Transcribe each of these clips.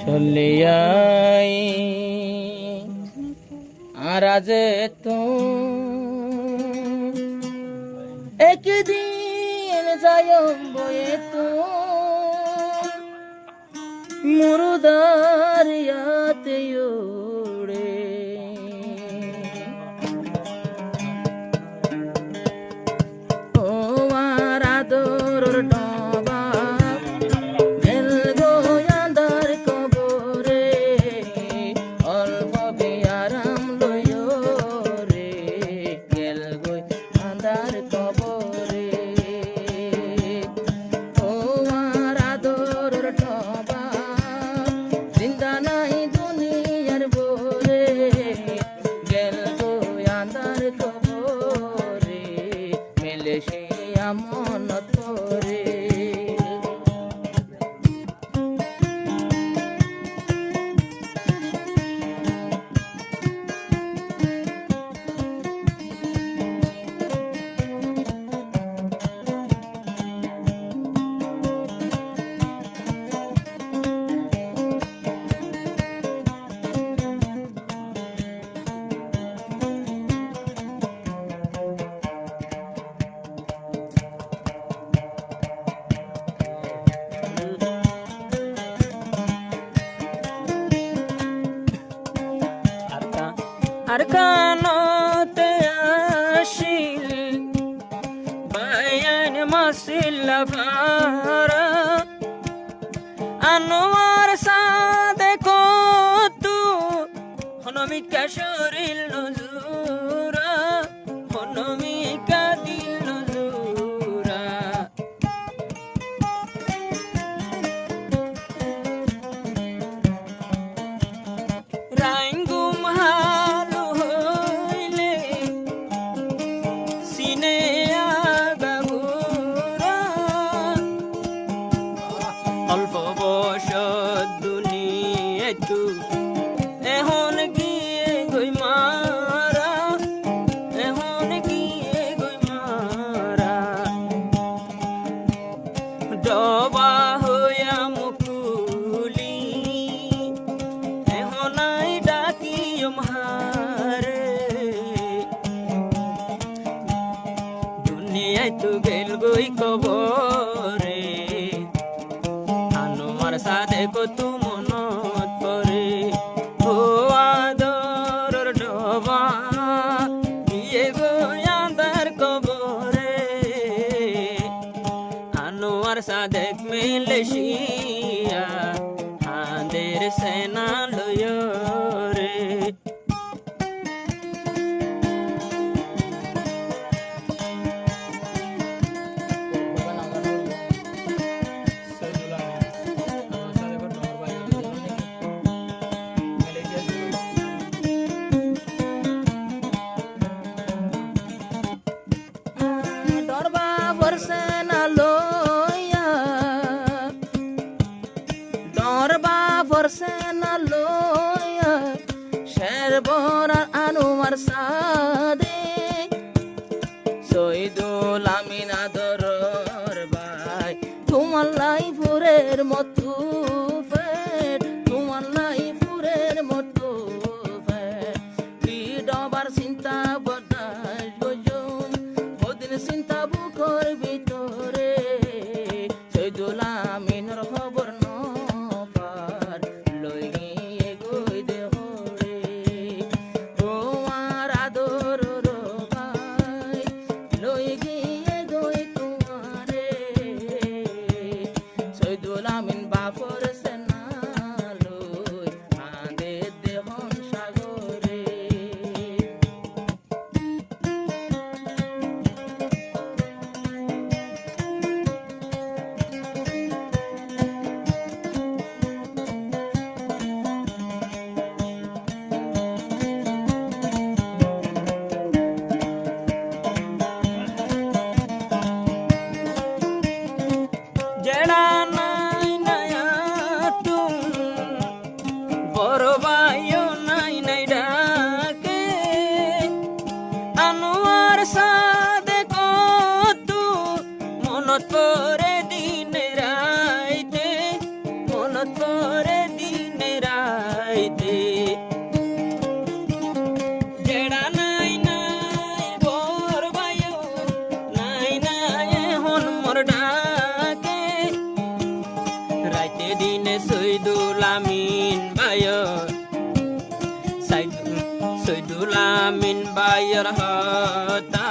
চলিয়াই আর আজ তো একদিন যায় বয়ে তো মুরদারিয়াতে উড়ে ও আর আদর ডবা গেল গো আন্ধার কবরে অল্প বিয়ারাম লইও রে গেল গো আন্ধার কবরে ও আর আদর ডবা জিন্দা নাই দুনিয়ার বরে গেল গো আন্ধার কবরে মেলে সে আমনত করে আর কানতে আসিল বায়ান মাসিল্লা ভারা আনোয়ার সাদে কতু হনমিকা শরীর নজুরা হনমিকা দিল নজুরা রাইঙ্গুম হালু হইলে সিনে আগাবুরা অল্প বয়স দুনিয়ায় তু এখন গিয়ে গই মারা এখন গিয়ে গই মারা ডবা হইয়া মুকুলি এহনাই ডাকিও মারে দুনিয়ায় তু গেল গই কবরে আনোয়ার সাথে কতু মনত পরে ও আদর ডবা গিয়ে গো আন্ধার কবরে আনোয়ার সাদেক মিলেশিয়া হাঁদের সেনা লয় রে ডরবা বর্ষে না লইয়া ডরবা বর্ষে না লইয়া শের বরার আনোয়ার সাদে শহীদুল আমিন আদরর ভাই তোমার লাইফুরের মতো ফেট তোমার লাইফুরের মতো ফেট কি ডবার চিন্তা বদাস গজম ওদিন চিন্তা বুকর ভিতরে শহীদুল আমিনের খবর ন পার লই গিয়ে গই দেহরে ও আর আদর ভাই লই গিয়ে গই তোমারে শহীদুল আমিন বাপর সেনা লই আদে দেহন সাগরে জেড়া নাই নয়া তুম বড় ভাইও নাই নাই ডাকে আনোয়ার সাদে কতু মনত পরে দিন রাইতে মনত পরে দিন রাইতে দিনে সৈদুল আমিন ভাইয়ের সৈদুল আমিন ভাইয়ের হতা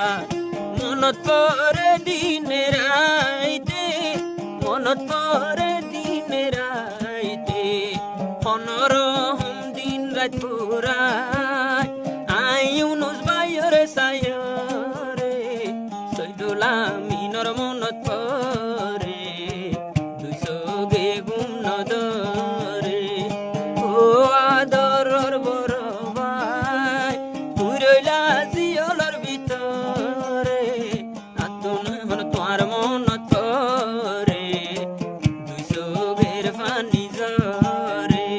মনত পরে দিনে রাইতে মনত পরে দিনে রাইতে 15 দিন রাত পুরায় আই ইউনুস ভাইয়ের সায়রে সৈদুল আমিনের মনত পরে 200 গে গুম নদরে ও আদরর বড় ভাই তুই রইলা জিয়লর ভিতরে আতুন হন তোর মনত পরে 200 গের ফানি জরে